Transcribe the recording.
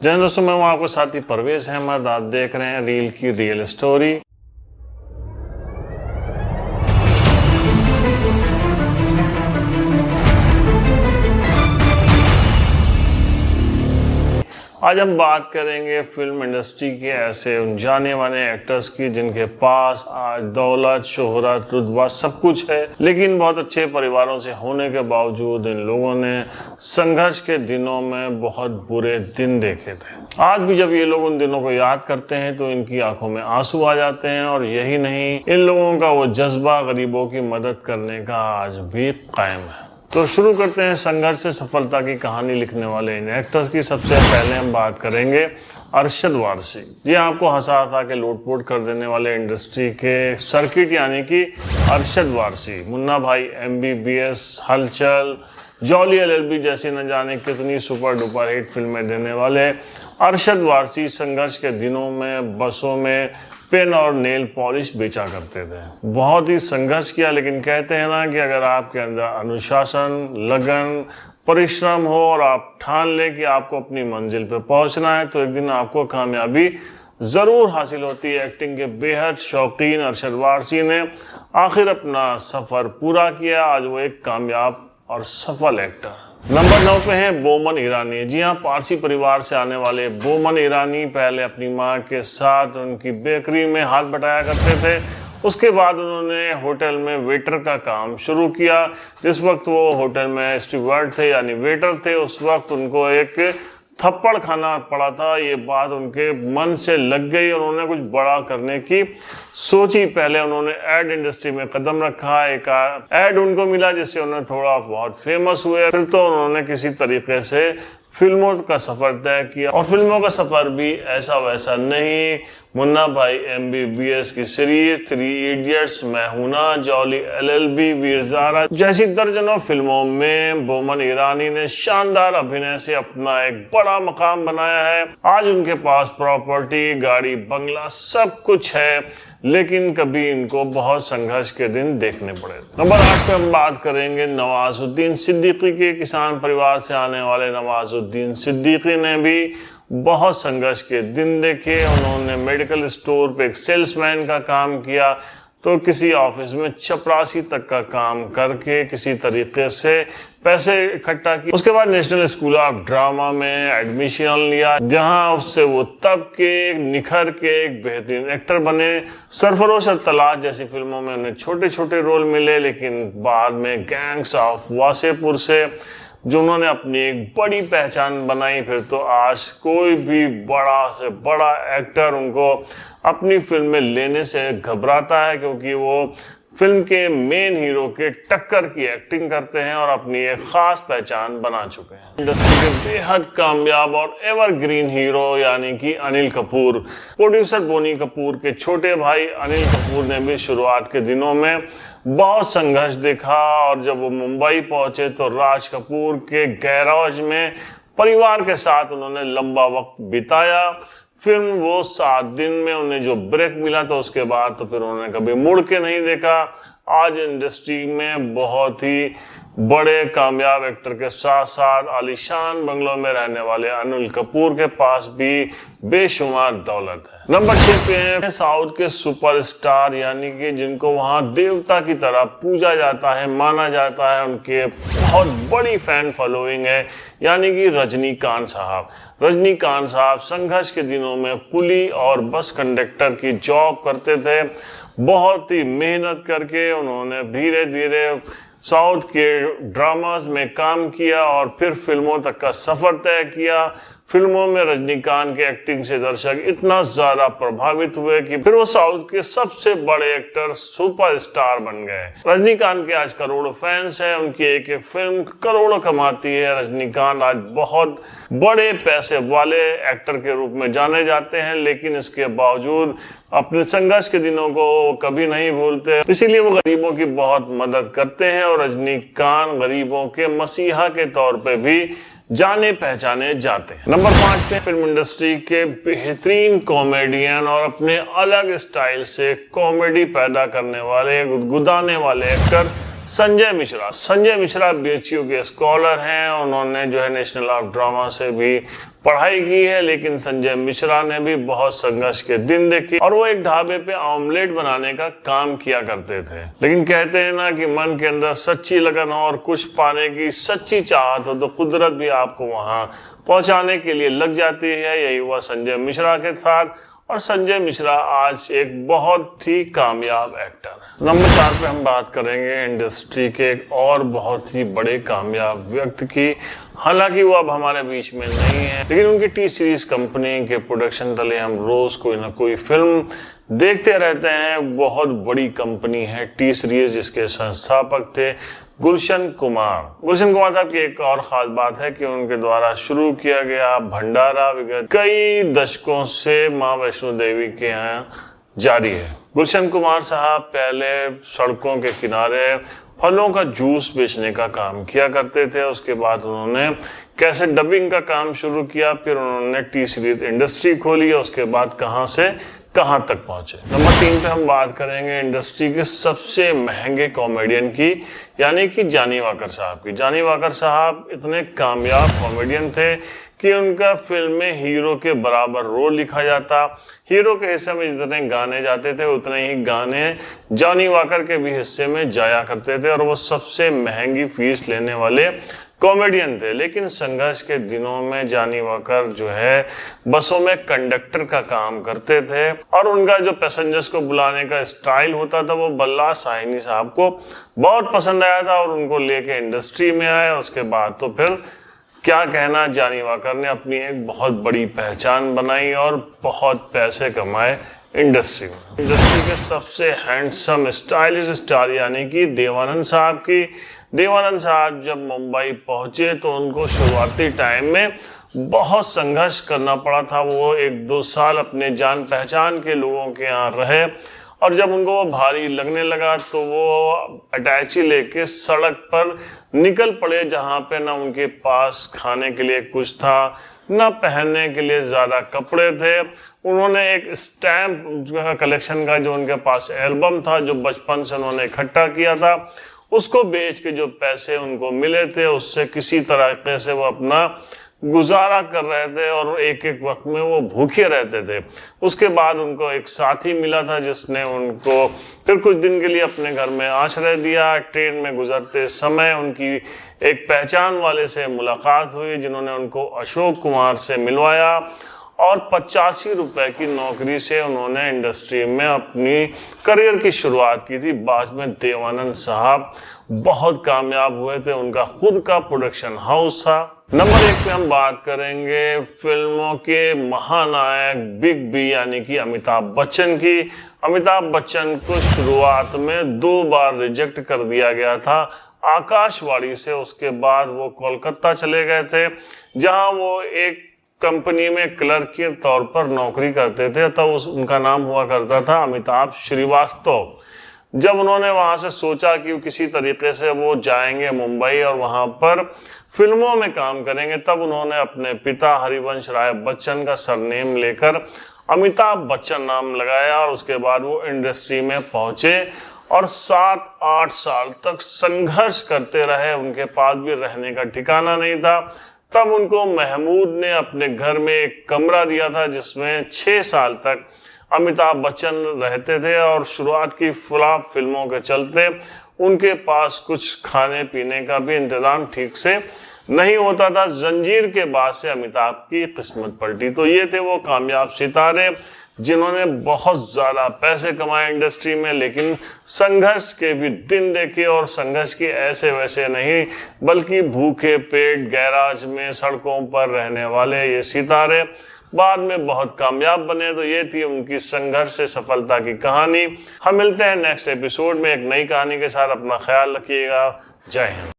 जय हिंद दोस्तों, मैं हूं आपको साथी परवेज अहमद। आप देख रहे हैं रील की रियल स्टोरी। आज हम बात करेंगे फिल्म इंडस्ट्री के ऐसे जाने माने एक्टर्स की जिनके पास आज दौलत, शोहरत, रुतबा सब कुछ है, लेकिन बहुत अच्छे परिवारों से होने के बावजूद इन लोगों ने संघर्ष के दिनों में बहुत बुरे दिन देखे थे। आज भी जब ये लोग उन दिनों को याद करते हैं तो इनकी आंखों में आंसू आ जाते हैं। और यही नहीं, इन लोगों का वो जज्बा गरीबों की मदद करने का आज भी कायम है। तो शुरू करते हैं संघर्ष से सफलता की कहानी लिखने वाले इन एक्टर्स की। सबसे पहले हम बात करेंगे अरशद वारसी। ये आपको हंसा हंसा के लोटपोट कर देने वाले इंडस्ट्री के सर्किट यानी कि अरशद वारसी। मुन्ना भाई, MBBS, हलचल, जॉली LLB जैसी न जाने कितनी सुपर डुपर हिट फिल्में देने वाले अरशद वारसी संघर्ष के दिनों में बसों में पेन और नेल पॉलिश बेचा करते थे। बहुत ही संघर्ष किया, लेकिन कहते हैं ना कि अगर आपके अंदर अनुशासन, लगन, परिश्रम हो और आप ठान लें कि आपको अपनी मंजिल पे पहुंचना है तो एक दिन आपको कामयाबी जरूर हासिल होती है। एक्टिंग के बेहद शौकीन अरशद वारसी ने आखिर अपना सफर पूरा किया। आज वो एक कामयाब और सफल एक्टर। नंबर 9 पे हैं बोमन ईरानी। जी हाँ, पारसी परिवार से आने वाले बोमन ईरानी पहले अपनी मां के साथ उनकी बेकरी में हाथ बटाया करते थे। उसके बाद उन्होंने होटल में वेटर का काम शुरू किया। जिस वक्त वो होटल में स्टीवर्ड थे यानी वेटर थे, उस वक्त उनको एक थप्पड़ खाना पड़ा था। ये बात उनके मन से लग गई और उन्होंने कुछ बड़ा करने की सोची। पहले उन्होंने एड इंडस्ट्री में कदम रखा। एक एड उनको मिला जिससे उन्हें थोड़ा बहुत फेमस हुए। फिर तो उन्होंने किसी तरीके से फिल्मों का सफर तय किया और फिल्मों का सफर भी ऐसा वैसा नहीं। मुन्ना भाई, MBBS की सीरीज, 3 इडियट्स, मैं हूं ना, जॉली LLB, वीर ज़ारा जैसी दर्जनों फिल्मों में बोमन ईरानी ने शानदार अभिनय से अपना एक बड़ा मकाम बनाया है। आज उनके पास प्रॉपर्टी, गाड़ी, बंगला सब कुछ है, लेकिन कभी इनको बहुत संघर्ष के दिन देखने पड़े। नंबर 8 पे हम बात करेंगे नवाजुद्दीन सिद्दीकी के। किसान परिवार से आने वाले नवाजुद्दीन सिद्दीकी ने भी बहुत संघर्ष के दिन देखे। उन्होंने मेडिकल स्टोर पे एक सेल्समैन का काम किया तो किसी ऑफिस में चपरासी तक का काम करके किसी तरीके से पैसे इकट्ठा किए। उसके बाद नेशनल स्कूल ऑफ ड्रामा में एडमिशन लिया, जहां उससे वो तब के निखर के एक बेहतरीन एक्टर बने। सरफरोश और तलाश जैसी फिल्मों में उन्हें छोटे छोटे रोल मिले, लेकिन बाद में गैंग्स ऑफ वासेपुर से जो उन्होंने अपनी एक बड़ी पहचान बनाई, फिर तो आज कोई भी बड़ा से बड़ा एक्टर उनको अपनी फिल्म में लेने से घबराता है, क्योंकि वो फिल्म के मेन हीरो के टक्कर की एक्टिंग करते हैं और अपनी एक खास पहचान बना चुके हैं। इंडस्ट्री के बेहद कामयाब और एवरग्रीन हीरो यानी कि अनिल कपूर। प्रोड्यूसर बोनी कपूर के छोटे भाई अनिल कपूर ने भी शुरुआत के दिनों में बहुत संघर्ष देखा और जब वो मुंबई पहुंचे तो राज कपूर के गैराज में परिवार के साथ उन्होंने लंबा वक्त बिताया। फिल्म वो 7 दिन में उन्हें जो ब्रेक मिला था उसके बाद तो फिर उन्होंने कभी मुड़ के नहीं देखा। आज इंडस्ट्री में बहुत ही बड़े कामयाब एक्टर के साथ साथ आलीशान बंगलों में रहने वाले अनिल कपूर के पास भी बेशुमार दौलत है। नंबर 6 पे हैं साउथ के सुपरस्टार, यानी कि जिनको वहां देवता की तरह पूजा जाता है, माना जाता है, उनके बहुत बड़ी फैन फॉलोइंग है, यानी कि रजनीकांत साहब। रजनीकांत साहब संघर्ष के दिनों में कुली और बस कंडक्टर की जॉब करते थे। बहुत ही मेहनत करके उन्होंने धीरे धीरे साउथ के ड्रामास में काम किया और फिर फिल्मों तक का सफर तय किया। फिल्मों में रजनीकांत के एक्टिंग से दर्शक इतना ज्यादा प्रभावित हुए कि फिर वो साउथ के सबसे बड़े एक्टर, सुपरस्टार बन गए। रजनीकांत के आज करोड़ों फैंस हैं, उनकी एक एक फिल्म करोड़ों कमाती है। रजनीकांत आज बहुत बड़े पैसे वाले एक्टर के रूप में जाने जाते हैं, लेकिन इसके बावजूद अपने संघर्ष के दिनों को कभी नहीं भूलते। इसीलिए वो गरीबों की बहुत मदद करते हैं और रजनीकांत गरीबों के मसीहा के तौर पे भी जाने पहचाने जाते हैं। नंबर 5 पे फिल्म इंडस्ट्री के बेहतरीन कॉमेडियन और अपने अलग स्टाइल से कॉमेडी पैदा करने वाले, गुदगुदाने वाले एक्टर संजय मिश्रा बीएचयू के स्कॉलर हैं। उन्होंने जो है नेशनल ऑफ ड्रामा से भी पढ़ाई की है, लेकिन संजय मिश्रा ने भी बहुत संघर्ष के दिन देखे और वो एक ढाबे पे ऑमलेट बनाने का काम किया करते थे। लेकिन कहते हैं ना कि मन के अंदर सच्ची लगन हो और कुछ पाने की सच्ची चाहत हो तो कुदरत भी आपको वहां पहुंचाने के लिए लग जाती है। यही हुआ संजय मिश्रा के साथ और संजय मिश्रा आज एक बहुत ही कामयाब एक्टर है। नंबर 4 पे हम बात करेंगे इंडस्ट्री के एक और बहुत ही बड़े कामयाब व्यक्ति की। हालांकि वो अब हमारे बीच में नहीं है, लेकिन उनकी टी सीरीज कंपनी के प्रोडक्शन तले हम रोज कोई ना कोई फिल्म देखते रहते हैं। बहुत बड़ी कंपनी है टी सीरीज, जिसके संस्थापक थे गुलशन कुमार साहब की एक और खास बात है कि उनके द्वारा शुरू किया गया भंडारा विगत कई दशकों से मां वैष्णो देवी के यहाँ जारी है। गुलशन कुमार साहब पहले सड़कों के किनारे फलों का जूस बेचने का काम किया करते थे। उसके बाद उन्होंने कैसे डबिंग का काम शुरू किया, फिर उन्होंने टी सीरीज इंडस्ट्री खोली और उसके बाद कहां से कहां तक पहुंचे। नंबर 3 पे हम बात करेंगे इंडस्ट्री के सबसे महंगे कॉमेडियन की, यानी कि जानी वाकर साहब की। जानी वाकर साहब इतने कामयाब कॉमेडियन थे कि उनका फिल्म में हीरो के बराबर रोल लिखा जाता। हीरो के हिस्से में जितने गाने जाते थे उतने ही गाने जानी वाकर के भी हिस्से में जाया करते थे और वो सबसे महंगी फीस लेने वाले कॉमेडियन थे। लेकिन संघर्ष के दिनों में जानी वाकर जो है बसों में कंडक्टर का काम करते थे और उनका जो पैसेंजर्स को बुलाने का स्टाइल होता था वो बल्ला साहिनी साहब को बहुत पसंद आया था और उनको लेके इंडस्ट्री में आए। उसके बाद तो फिर क्या कहना, जानी वाकर ने अपनी एक बहुत बड़ी पहचान बनाई और बहुत पैसे कमाए इंडस्ट्री में। इंडस्ट्री के सबसे हैंडसम स्टाइलिश स्टार यानी कि देवानंद साहब की। देवानंद साहब जब मुंबई पहुंचे तो उनको शुरुआती टाइम में बहुत संघर्ष करना पड़ा था। वो 1-2 साल अपने जान पहचान के लोगों के यहाँ रहे और जब उनको वो भारी लगने लगा तो वो अटैची लेके सड़क पर निकल पड़े, जहाँ पे ना उनके पास खाने के लिए कुछ था ना पहनने के लिए ज़्यादा कपड़े थे। उन्होंने एक स्टैम्प कलेक्शन का जो उनके पास एल्बम था जो बचपन से उन्होंने इकट्ठा किया था, उसको बेच के जो पैसे उनको मिले थे उससे किसी तरीके से वो अपना गुजारा कर रहे थे और एक एक वक्त में वो भूखे रहते थे। उसके बाद उनको एक साथी मिला था जिसने उनको फिर कुछ दिन के लिए अपने घर में आश्रय दिया। ट्रेन में गुजरते समय उनकी एक पहचान वाले से मुलाकात हुई जिन्होंने उनको अशोक कुमार से मिलवाया और 85 रुपए की नौकरी से उन्होंने इंडस्ट्री में अपनी करियर की शुरुआत की थी। बाद में देवानंद साहब बहुत कामयाब हुए थे, उनका खुद का प्रोडक्शन हाउस था। नंबर 1 पे हम बात करेंगे फिल्मों के महानायक बिग बी यानी कि अमिताभ बच्चन की। अमिताभ बच्चन को शुरुआत में 2 बार रिजेक्ट कर दिया गया था आकाशवाणी से। उसके बाद वो कोलकाता चले गए थे जहां वो एक कंपनी में क्लर्क के तौर पर नौकरी करते थे। तब उनका नाम हुआ करता था अमिताभ श्रीवास्तव। जब उन्होंने वहां से सोचा कि किसी तरीके से वो जाएंगे मुंबई और वहां पर फिल्मों में काम करेंगे, तब उन्होंने अपने पिता हरिवंश राय बच्चन का सरनेम लेकर अमिताभ बच्चन नाम लगाया और उसके बाद वो इंडस्ट्री में पहुंचे और 7-8 साल तक संघर्ष करते रहे। उनके पास भी रहने का ठिकाना नहीं था। तब उनको महमूद ने अपने घर में एक कमरा दिया था जिसमें 6 साल तक अमिताभ बच्चन रहते थे और शुरुआत की फ्लॉप फिल्मों के चलते उनके पास कुछ खाने पीने का भी इंतजाम ठीक से नहीं होता था। जंजीर के बाद से अमिताभ की किस्मत पलटी। तो ये थे वो कामयाब सितारे जिन्होंने बहुत ज़्यादा पैसे कमाए इंडस्ट्री में, लेकिन संघर्ष के भी दिन देखे और संघर्ष के ऐसे वैसे नहीं बल्कि भूखे पेट गैराज में सड़कों पर रहने वाले ये सितारे बाद में बहुत कामयाब बने। तो ये थी उनकी संघर्ष से सफलता की कहानी। हम मिलते हैं नेक्स्ट एपिसोड में एक नई कहानी के साथ। अपना ख्याल रखिएगा। जय हिंद।